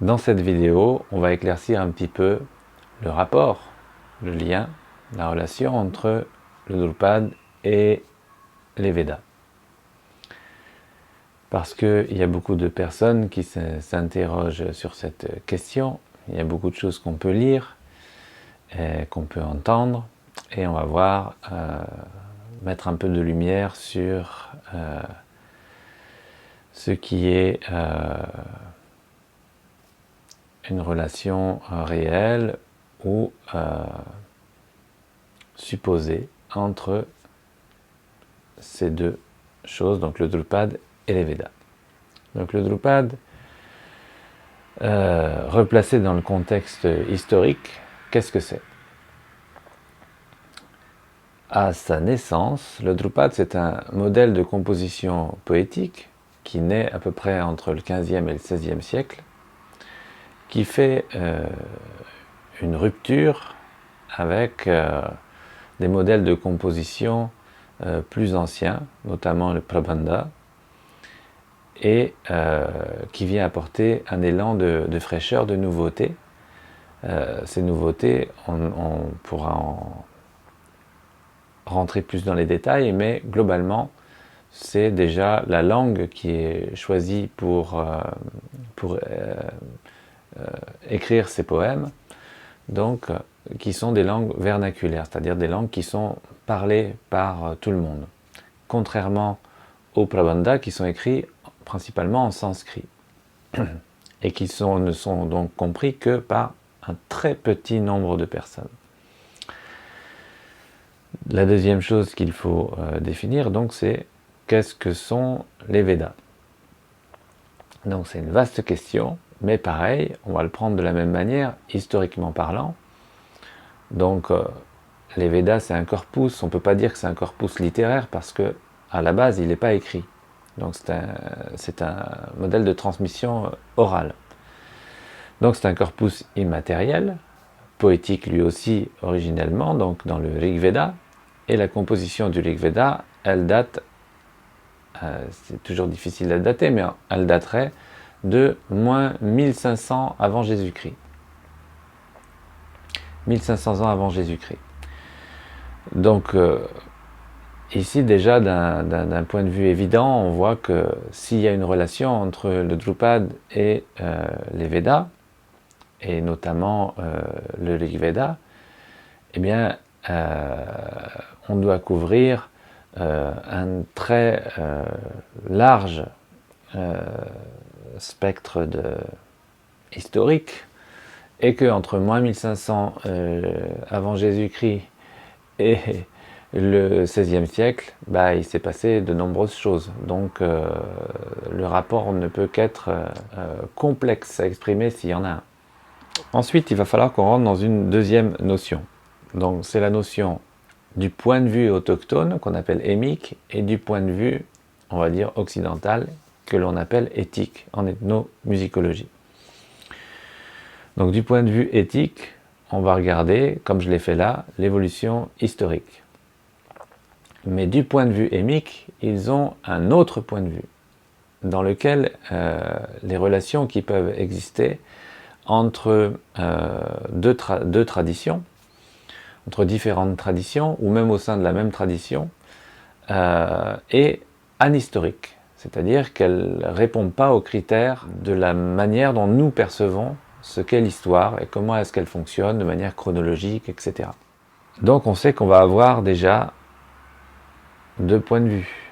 Dans cette vidéo, on va éclaircir un petit peu le rapport, le lien, la relation entre le Drupad et les Védas. Parce qu'il y a beaucoup de personnes qui s'interrogent sur cette question. Il y a beaucoup de choses qu'on peut lire, qu'on peut entendre, et on va voir, mettre un peu de lumière sur ce qui est une relation réelle ou supposée entre ces deux choses, donc le Drupad et les Védas. Donc le Drupad, replacé dans le contexte historique, qu'est-ce que c'est? À sa naissance, le Drupad c'est un modèle de composition poétique qui naît à peu près entre le 15e et le 16e siècle, qui fait une rupture avec des modèles de composition plus anciens, notamment le Prabandha, et qui vient apporter un élan de fraîcheur, de nouveauté. Ces nouveautés, on pourra en rentrer plus dans les détails, mais globalement, c'est déjà la langue qui est choisie pour écrire ces poèmes, donc qui sont des langues vernaculaires, c'est-à-dire des langues qui sont parlées par tout le monde, contrairement aux Prabandha qui sont écrits principalement en sanskrit et qui ne sont donc compris que par un très petit nombre de personnes. La deuxième chose qu'il faut définir, donc, c'est qu'est-ce que sont les Védas. Donc c'est une vaste question, mais pareil, on va le prendre de la même manière, historiquement parlant. Donc les Védas, c'est un corpus, on ne peut pas dire que c'est un corpus littéraire parce que à la base, il n'est pas écrit. Donc c'est un modèle de transmission orale. Donc c'est un corpus immatériel, poétique lui aussi originellement, donc dans le Rig Veda, et la composition du Rig Veda, elle date, c'est toujours difficile à dater, mais elle daterait de moins 1500 avant Jésus-Christ. 1500 ans avant Jésus-Christ. Donc ici déjà d'un point de vue évident, on voit que s'il y a une relation entre le Drupad et les Védas, et notamment le Rig Veda, eh bien on doit couvrir un très large spectre historique, et que entre moins 1500 avant Jésus-Christ et le XVIe siècle, il s'est passé de nombreuses choses. Donc le rapport ne peut qu'être complexe à exprimer s'il y en a un. Ensuite, il va falloir qu'on rentre dans une deuxième notion. Donc c'est la notion du point de vue autochtone, qu'on appelle émique, et du point de vue, on va dire, occidental, que l'on appelle éthique, en ethnomusicologie. Donc du point de vue éthique, on va regarder, comme je l'ai fait là, l'évolution historique. Mais du point de vue émique, ils ont un autre point de vue, dans lequel les relations qui peuvent exister entre deux traditions, entre différentes traditions, ou même au sein de la même tradition, est anhistorique. C'est-à-dire qu'elle ne répond pas aux critères de la manière dont nous percevons ce qu'est l'histoire et comment est-ce qu'elle fonctionne de manière chronologique, etc. Donc on sait qu'on va avoir déjà deux points de vue.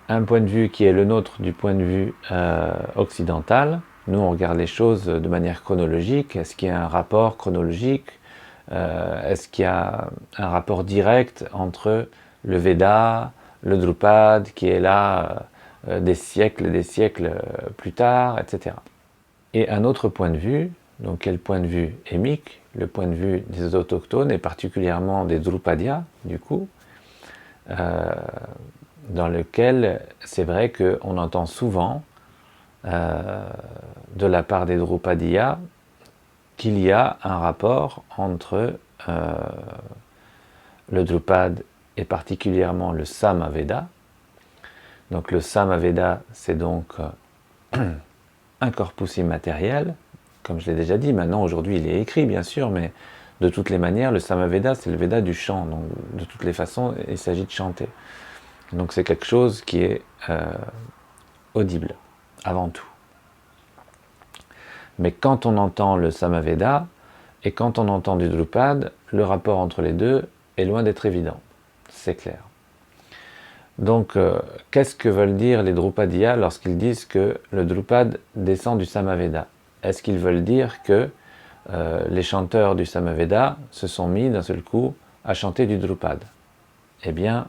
Un point de vue qui est le nôtre du point de vue occidental. Nous, on regarde les choses de manière chronologique. Est-ce qu'il y a un rapport chronologique? Est-ce qu'il y a un rapport direct entre le Veda, le Drupad, qui est là des siècles plus tard, etc. Et un autre point de vue, donc quel point de vue émique, le point de vue des autochtones, et particulièrement des Drupadias, du coup, dans lequel c'est vrai qu'on entend souvent, de la part des Drupadias, qu'il y a un rapport entre le Drupad et particulièrement le Samaveda. Donc le Samaveda, c'est donc un corpus immatériel, comme je l'ai déjà dit, maintenant aujourd'hui il est écrit bien sûr, mais de toutes les manières, le Samaveda c'est le Veda du chant, donc de toutes les façons il s'agit de chanter. Donc c'est quelque chose qui est audible, avant tout. Mais quand on entend le Samaveda, et quand on entend du Drupad, le rapport entre les deux est loin d'être évident, c'est clair. Donc, qu'est-ce que veulent dire les Drupadiyas lorsqu'ils disent que le Drupad descend du Samaveda? Est-ce qu'ils veulent dire que les chanteurs du Samaveda se sont mis d'un seul coup à chanter du Drupad? Eh bien,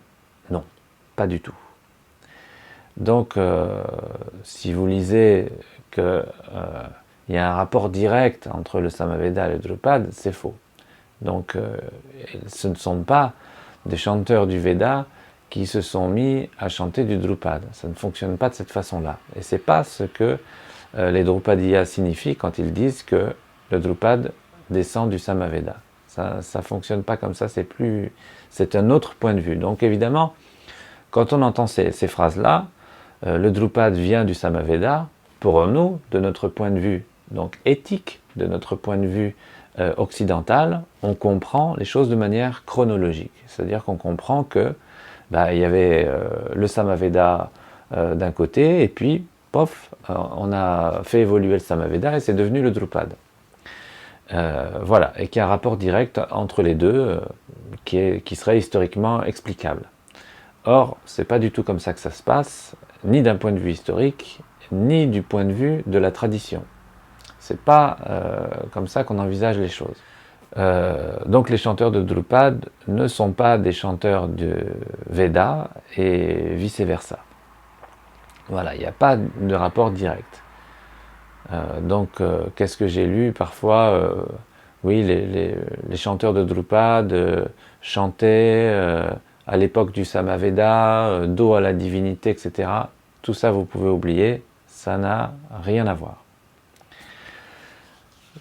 non, pas du tout. Donc, si vous lisez qu'il y a un rapport direct entre le Samaveda et le Drupad, c'est faux. Donc, ce ne sont pas des chanteurs du Veda qui se sont mis à chanter du Drupad. Ça ne fonctionne pas de cette façon-là. Et c'est pas ce que les Drupadiyas signifient quand ils disent que le Drupad descend du Samaveda. Ça ne fonctionne pas comme ça, c'est un autre point de vue. Donc évidemment, quand on entend ces phrases-là, le Drupad vient du Samaveda, pour nous, de notre point de vue donc éthique, de notre point de vue occidental, on comprend les choses de manière chronologique. C'est-à-dire qu'on comprend que il y avait le Samaveda d'un côté, et puis, pof, on a fait évoluer le Samaveda et c'est devenu le Drupad. Voilà, et qu'il y a un rapport direct entre les deux qui serait historiquement explicable. Or, c'est pas du tout comme ça que ça se passe, ni d'un point de vue historique, ni du point de vue de la tradition. C'est pas comme ça qu'on envisage les choses. Donc les chanteurs de Drupad ne sont pas des chanteurs de Veda et vice-versa. Voilà, il n'y a pas de rapport direct. Donc qu'est-ce que j'ai lu parfois oui, les chanteurs de Drupad chantaient à l'époque du Samaveda, dos à la divinité, etc. Tout ça, vous pouvez oublier, ça n'a rien à voir.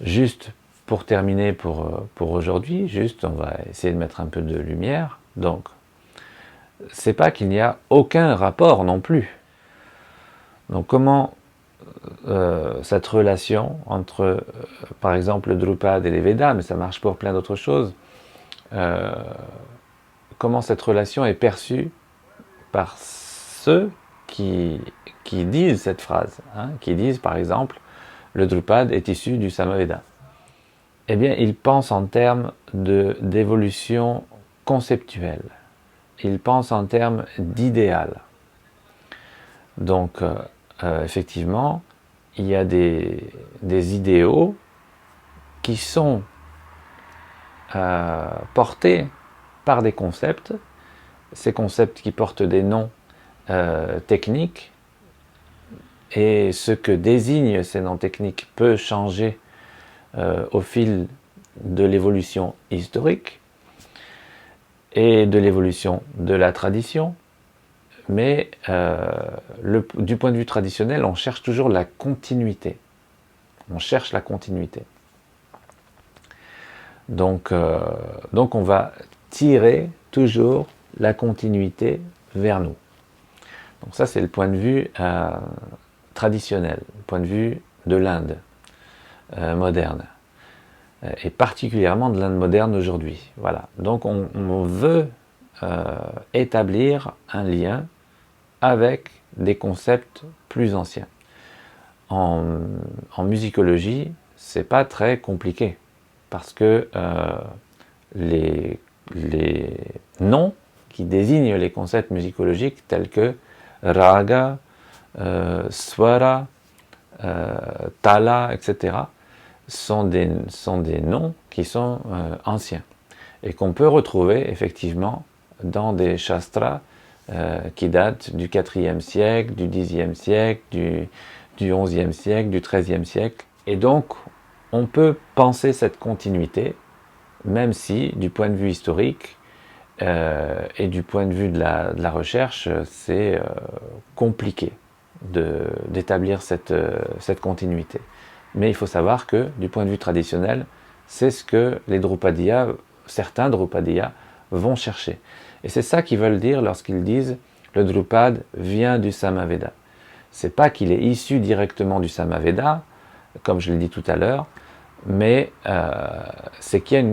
Juste pour terminer pour aujourd'hui, juste on va essayer de mettre un peu de lumière. Donc, c'est pas qu'il n'y a aucun rapport non plus. Donc comment cette relation entre, par exemple, le Drupad et les Védas, mais ça marche pour plein d'autres choses, comment cette relation est perçue par ceux qui disent cette phrase, hein, qui disent par exemple le Drupad est issu du Samaveda. Eh bien, ils pensent en termes d'évolution conceptuelle. Ils pensent en termes d'idéal. Donc, effectivement, il y a des idéaux qui sont portés par des concepts, ces concepts qui portent des noms techniques, et ce que désignent ces noms techniques peut changer au fil de l'évolution historique et de l'évolution de la tradition, mais du point de vue traditionnel, on cherche toujours la continuité. On cherche la continuité. Donc on va tirer toujours la continuité vers nous. Donc ça, c'est le point de vue traditionnel, le point de vue de l'Inde moderne, et particulièrement de l'Inde moderne aujourd'hui. Voilà. Donc on veut établir un lien avec des concepts plus anciens. En musicologie, c'est pas très compliqué, parce que les noms qui désignent les concepts musicologiques tels que raga, swara, tala, etc., sont des noms qui sont anciens et qu'on peut retrouver effectivement dans des shastras qui datent du IVe siècle, du Xe siècle, du XIe siècle, du XIIIe siècle. Et donc, on peut penser cette continuité, même si, du point de vue historique et du point de vue de la recherche, c'est compliqué d'établir cette continuité. Mais il faut savoir que, du point de vue traditionnel, c'est ce que les Drupadiyas, certains Drupadiyas, vont chercher. Et c'est ça qu'ils veulent dire lorsqu'ils disent « le Drupad vient du Samaveda ». C'est pas qu'il est issu directement du Samaveda, comme je l'ai dit tout à l'heure, mais c'est qu'il y a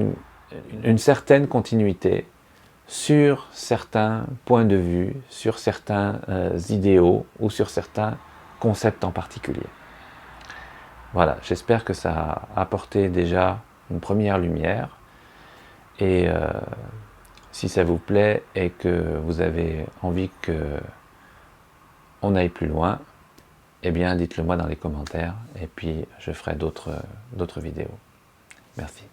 une certaine continuité sur certains points de vue, sur certains idéaux ou sur certains concepts en particulier. Voilà, j'espère que ça a apporté déjà une première lumière, et si ça vous plaît et que vous avez envie qu'on aille plus loin, eh bien dites-le moi dans les commentaires et puis je ferai d'autres vidéos. Merci.